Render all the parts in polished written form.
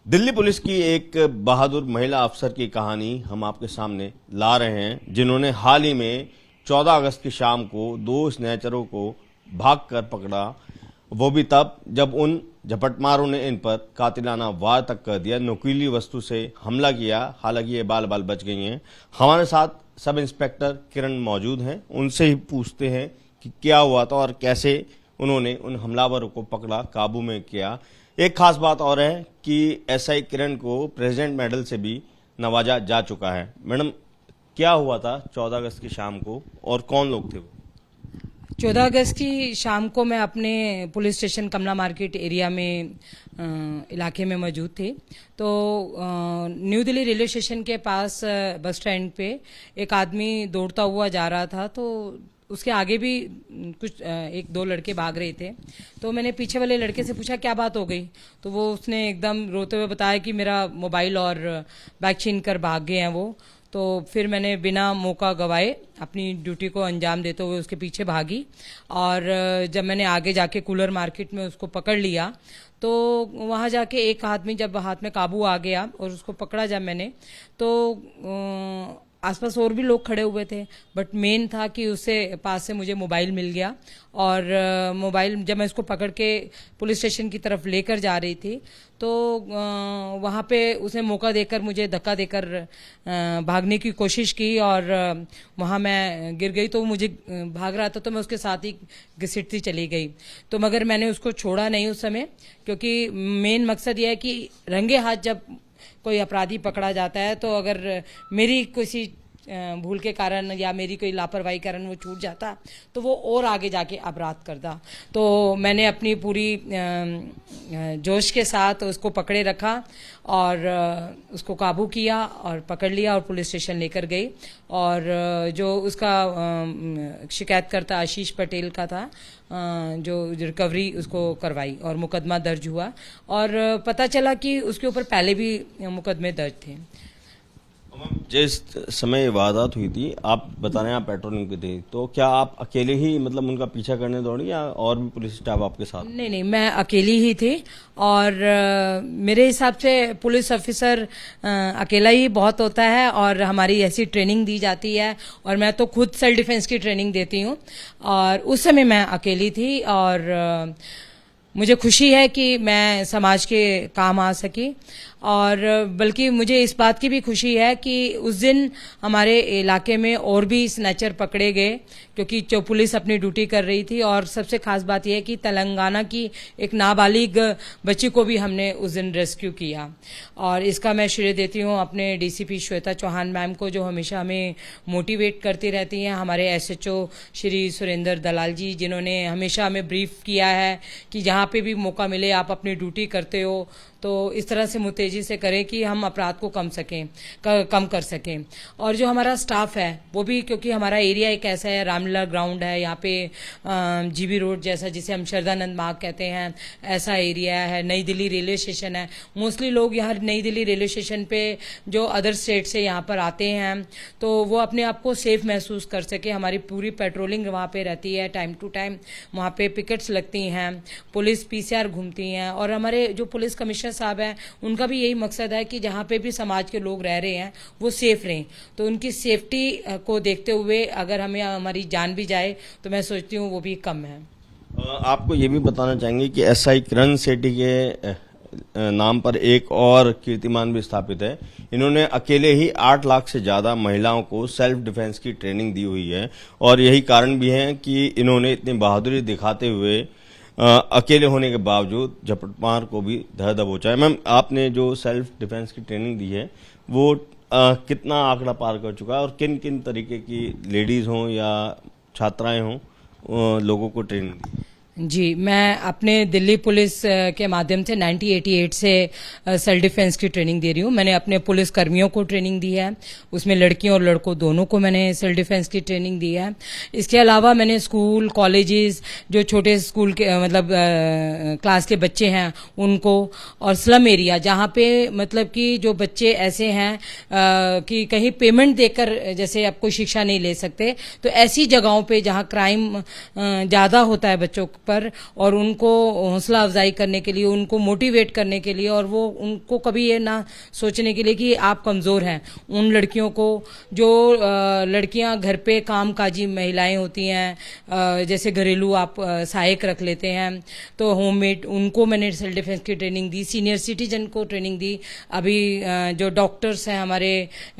Delhi police की एक बहादुर महिला अफसर की कहानी हम आपके सामने ला रहे हैं, जिन्होंने हाल ही में 14 अगस्त की शाम को दो स्नैचरों को भागकर पकड़ा। वो भी तब जब उन झपटमारों ने इन पर कातिलाना वार तक कर दिया, नुकीली वस्तु से हमला किया। हालांकि ये बाल बाल बच गई हैं। हमारे साथ सब इंस्पेक्टर किरण मौजूद हैं, उनसे ही पूछते हैं कि क्या हुआ था और कैसे उन्होंने उन हमलावरों को पकड़ा, काबू में किया। एक खास बात और है कि एसआई किरण को प्रेसिडेंट मेडल से भी नवाजा जा चुका है। मैडम, क्या हुआ था 14 अगस्त की शाम को और कौन लोग थे वो? 14 अगस्त की शाम को मैं अपने पुलिस स्टेशन कमला मार्केट एरिया में इलाके में मौजूद थी। तो न्यू दिल्ली रेलवे स्टेशन के पास बस स्टैंड पे एक आदमी दौड़ता हुआ जा रहा था। तो उसके आगे भी कुछ एक दो लड़के भाग रहे थे। तो मैंने पीछे वाले लड़के से पूछा क्या बात हो गई। तो वो उसने एकदम रोते हुए बताया कि मेरा मोबाइल और बैग छीन कर भाग गए हैं वो। तो फिर मैंने बिना मौका गवाए अपनी ड्यूटी को अंजाम देते हुए उसके पीछे भागी। और जब मैंने आगे जाके कूलर मार्केट में उसको पकड़ लिया तो वहां जाके एक आदमी जब हाथ में काबू आ गया और उसको पकड़ा जब मैंने, तो आसपास और भी लोग खड़े हुए थे। बट मेन था कि उससे पास से मुझे मोबाइल मिल गया। और मोबाइल जब मैं इसको पकड़ के पुलिस स्टेशन की तरफ लेकर जा रही थी तो वहां पे उसने मौका देकर मुझे धक्का देकर भागने की कोशिश की और वहां मैं गिर गई। तो मुझे भाग रहा था तो मैं उसके साथ ही घसीटती चली गई। तो मगर मैंने उसको छोड़ा नहीं उस समय, क्योंकि मेन मकसद यह है कि रंगे हाथ जब कोई अपराधी पकड़ा जाता है तो अगर मेरी किसी भूल के कारण या मेरी कोई लापरवाही कारण वो छूट जाता तो वो और आगे जाके अपराध करता। तो मैंने अपनी पूरी जोश के साथ उसको पकड़े रखा और उसको काबू किया और पकड़ लिया और पुलिस स्टेशन लेकर गई। और जो उसका शिकायतकर्ता आशीष पटेल का था, जो रिकवरी उसको करवाई और मुकदमा दर्ज हुआ। और पता चला कि उसके ऊपर पहले भी मुकदमे दर्ज थे। जिस समय वारदात हुई थी, आप बता रहे हैं आप पेट्रोलिंग पे थे, तो क्या आप अकेले ही मतलब उनका पीछा करने दौड़ी या और भी पुलिस स्टाफ आपके साथ? नहीं, मैं अकेली ही थी। और मेरे हिसाब से पुलिस ऑफिसर अकेला ही बहुत होता है और हमारी ऐसी ट्रेनिंग दी जाती है। और मैं तो खुद सेल्फ डिफेंस की ट्रेनिंग देती हूँ और उस समय मैं अकेली थी। और मुझे खुशी है कि मैं समाज के काम आ सकी। और बल्कि मुझे इस बात की भी खुशी है कि उस दिन हमारे इलाके में और भी स्नैचर पकड़े गए, क्योंकि जो पुलिस अपनी ड्यूटी कर रही थी। और सबसे खास बात यह है कि तेलंगाना की एक नाबालिग बच्ची को भी हमने उस दिन रेस्क्यू किया। और इसका मैं श्रेय देती हूँ अपने डीसीपी श्वेता चौहान मैम को, जो हमेशा हमें मोटिवेट करती रहती हैं। हमारे एसएचओ श्री सुरेंद्र दलाल जी, जिन्होंने हमेशा हमें ब्रीफ किया है कि जहाँ पे भी मौका मिले आप अपनी ड्यूटी करते हो तो इस तरह से मुतेजी से करें कि हम अपराध को कम कर सकें। और जो हमारा स्टाफ है वो भी, क्योंकि हमारा एरिया एक ऐसा है, रामलीला ग्राउंड है यहाँ पे, जीबी रोड जैसा जिसे हम शरदानंद बाग कहते हैं, ऐसा एरिया है। नई दिल्ली रेलवे स्टेशन है। मोस्टली लोग यहाँ नई दिल्ली रेलवे स्टेशन पे जो अदर स्टेट से यहाँ पर आते हैं तो वो अपने आप को सेफ महसूस कर सके। हमारी पूरी पेट्रोलिंग वहाँ पे रहती है, टाइम टू टाइम वहाँ पे पिकेट्स लगती हैं, पुलिस पीसीआर घूमती हैं। और हमारे जो पुलिस कमिश्नर साहब हैं उनका भी यही मकसद है कि जहाँ पे भी समाज के लोग रह रहे हैं वो सेफ रहें। तो उनकी सेफ्टी को देखते हुए अगर हमें हमारी जान भी जाए तो मैं सोचती हूँ वो भी कम है। आपको ये भी बताना चाहेंगे कि एसआई किरण सेठी के नाम पर एक और कीर्तिमान भी स्थापित है। इन्होंने अकेले ही 8 लाख से ज्यादा महिलाओं को सेल्फ डिफेंस की ट्रेनिंग दी हुई है। और यही कारण भी है कि इन्होंने इतनी बहादुरी दिखाते हुए अकेले होने के बावजूद झपटमार को भी धर दबोचा है। मैम, आपने जो सेल्फ डिफेंस की ट्रेनिंग दी है वो कितना आंकड़ा पार कर चुका है और किन किन तरीके की लेडीज हों या छात्राएं हों लोगों को ट्रेनिंग दी? जी, मैं अपने दिल्ली पुलिस के माध्यम से 1988 से सेल्फ डिफेंस की ट्रेनिंग दे रही हूँ। मैंने अपने पुलिस कर्मियों को ट्रेनिंग दी है, उसमें लड़कियों और लड़कों दोनों को मैंने सेल्फ डिफेंस की ट्रेनिंग दी है। इसके अलावा मैंने स्कूल कॉलेजेस, जो छोटे स्कूल के मतलब क्लास के बच्चे हैं उनको, और स्लम एरिया जहाँ पे मतलब कि जो बच्चे ऐसे हैं कि कहीं पेमेंट देकर जैसे आप कोई शिक्षा नहीं ले सकते, तो ऐसी जगहों पे जहाँ क्राइम ज़्यादा होता है बच्चों पर और उनको हौसला अफजाई करने के लिए, उनको मोटिवेट करने के लिए, और वो उनको कभी ये ना सोचने के लिए कि आप कमज़ोर हैं। उन लड़कियों को जो लड़कियां घर पे कामकाजी महिलाएं होती हैं, जैसे घरेलू आप सहायक रख लेते हैं, तो होममेड, उनको मैंने सेल्फ डिफेंस की ट्रेनिंग दी। सीनियर सिटीजन को ट्रेनिंग दी। अभी जो डॉक्टर्स हैं, हमारे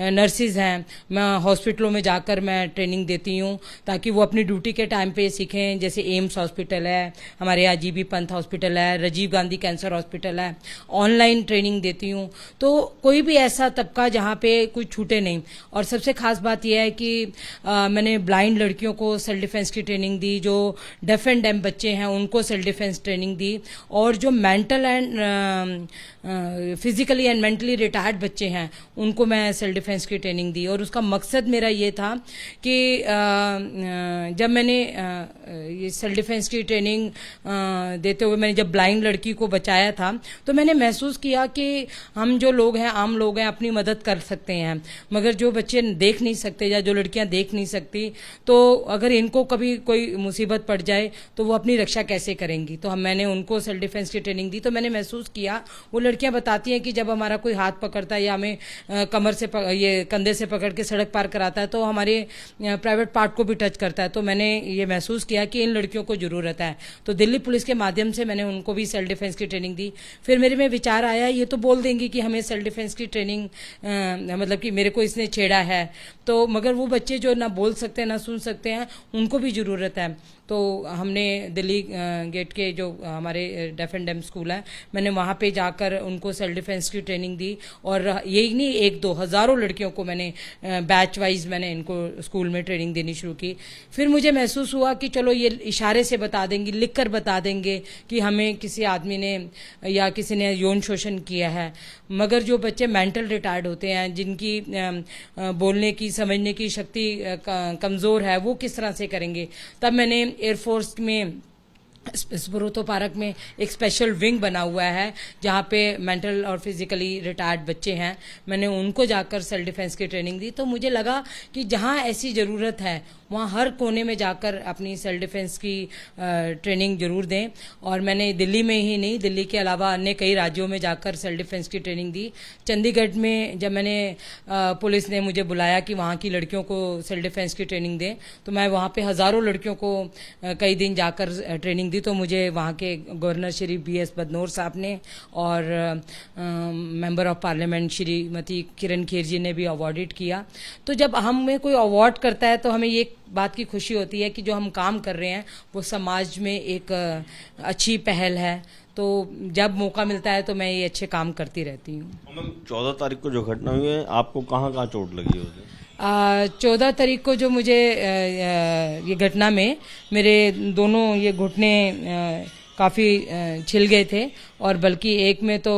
नर्सिस हैं, मैं हॉस्पिटलों में जाकर मैं ट्रेनिंग देती हूँ ताकि वो अपनी ड्यूटी के टाइम पे सीखें। जैसे एम्स हॉस्पिटल है, हमारे यहाँ जीबी पंत हॉस्पिटल है, राजीव गांधी कैंसर हॉस्पिटल है, ऑनलाइन ट्रेनिंग देती हूँ। तो कोई भी ऐसा तबका जहाँ पे कोई छूटे नहीं। और सबसे खास बात यह है कि मैंने ब्लाइंड लड़कियों को सेल्फ डिफेंस की ट्रेनिंग दी, जो डेफ एंड डैम बच्चे हैं उनको सेल्फ डिफेंस ट्रेनिंग दी, और जो mental and physically and mentally retired बच्चे हैं उनको मैं सेल्फ डिफेंस की ट्रेनिंग दी। और उसका मकसद मेरा ये था कि जब मैंने ये सेल्फ डिफेंस की ट्रेनिंग देते हुए मैंने जब ब्लाइंड लड़की को बचाया था, तो मैंने महसूस किया कि हम जो लोग हैं, आम लोग हैं, अपनी मदद कर सकते हैं, मगर जो बच्चे देख नहीं सकते या जो लड़कियां देख नहीं सकती, तो अगर इनको कभी कोई मुसीबत पड़ जाए तो वो अपनी रक्षा कैसे करेंगी। तो मैंने उनको सेल्फ डिफेंस की ट्रेनिंग दी। तो मैंने महसूस किया, वो लड़कियां बताती हैं कि जब हमारा कोई हाथ पकड़ता है या हमें कमर से ये कंधे से पकड़ के सड़क पार कराता है तो हमारे प्राइवेट पार्ट को भी टच करता है। तो मैंने ये महसूस किया कि इन लड़कियों को जरूरत है। तो दिल्ली पुलिस के माध्यम से मैंने उनको भी सेल्फ डिफेंस की ट्रेनिंग दी। फिर मेरे में विचार आया, ये तो बोल देंगी कि हमें सेल्फ डिफेंस की ट्रेनिंग मतलब कि मेरे को इसने छेड़ा है, तो मगर वो बच्चे जो ना बोल सकते हैं ना सुन सकते हैं, उनको भी जरूरत है। तो हमने दिल्ली गेट के जो हमारे डेफ एंड डैम स्कूल है, मैंने वहाँ पे जाकर उनको सेल्फ डिफेंस की ट्रेनिंग दी। और यही नहीं, 1-2 हज़ारों लड़कियों को मैंने बैच वाइज मैंने इनको स्कूल में ट्रेनिंग देनी शुरू की। फिर मुझे महसूस हुआ कि चलो ये इशारे से बता देंगे, लिख कर बता देंगे कि हमें किसी आदमी ने या किसी ने यौन शोषण किया है, मगर जो बच्चे मेंटल रिटायर्ड होते हैं, जिनकी बोलने की, समझने की शक्ति कमज़ोर है, वो किस तरह से करेंगे। तब मैंने एयरफोर्स में स्पुरुतो पार्क में एक स्पेशल विंग बना हुआ है जहाँ पे मेंटल और फिजिकली रिटायर्ड बच्चे हैं, मैंने उनको जाकर सेल्फ डिफेंस की ट्रेनिंग दी। तो मुझे लगा कि जहाँ ऐसी ज़रूरत है वहाँ हर कोने में जाकर अपनी सेल्फ डिफेंस की ट्रेनिंग जरूर दें। और मैंने दिल्ली में ही नहीं, दिल्ली के अलावा अन्य कई राज्यों में जाकर सेल्फ डिफेंस की ट्रेनिंग दी। चंडीगढ़ में जब मैंने पुलिस ने मुझे बुलाया कि वहाँ की लड़कियों को सेल्फ डिफेंस की ट्रेनिंग दें, तो मैं वहाँ पे हज़ारों लड़कियों को कई दिन जाकर ट्रेनिंग दी। तो मुझे वहाँ के गवर्नर श्री BS बदनौर साहब ने और मेंबर ऑफ पार्लियामेंट श्रीमती किरण खेर जी ने भी अवार्डेड किया। तो जब हमें कोई अवार्ड करता है तो हमें ये बात की खुशी होती है कि जो हम काम कर रहे हैं वो समाज में एक अच्छी पहल है। तो जब मौका मिलता है तो मैं ये अच्छे काम करती रहती हूँ। मैम, 14 तारीख को जो घटना हुई है, आपको कहाँ कहाँ चोट लगी है? 14 तारीख को जो मुझे ये घटना में मेरे दोनों ये घुटने काफ़ी छिल गए थे, और बल्कि एक में तो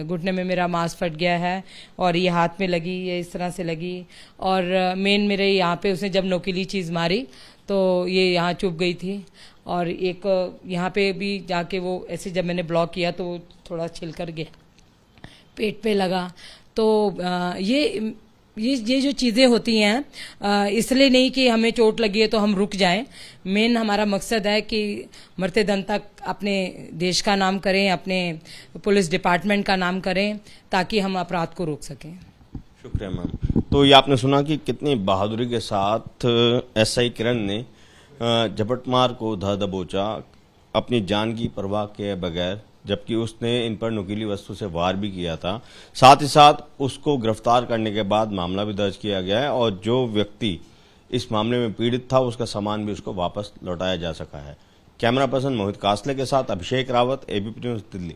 घुटने में मेरा मांस फट गया है, और ये हाथ में लगी, ये इस तरह से लगी, और मेन मेरे यहाँ पे उसने जब नोकीली चीज़ मारी तो ये यहाँ चुभ गई थी, और एक यहाँ पे भी जाके वो ऐसे जब मैंने ब्लॉक किया तो थोड़ा छिल कर गया, पेट पे लगा। तो ये जो चीज़ें होती हैं, इसलिए नहीं कि हमें चोट लगी है तो हम रुक जाएं। मेन हमारा मकसद है कि मरते दम तक अपने देश का नाम करें, अपने पुलिस डिपार्टमेंट का नाम करें, ताकि हम अपराध को रोक सकें। शुक्रिया मैम। तो ये आपने सुना कि कितनी बहादुरी के साथ SI किरण ने झपटमार को दबोचा, अपनी जान की परवाह किए बगैर, जबकि उसने इन पर नुकीली वस्तु से वार भी किया था। साथ ही साथ उसको गिरफ्तार करने के बाद मामला भी दर्ज किया गया है, और जो व्यक्ति इस मामले में पीड़ित था उसका सामान भी उसको वापस लौटाया जा सका है। कैमरा पर्सन मोहित कासले के साथ अभिषेक रावत, ABP न्यूज़, दिल्ली।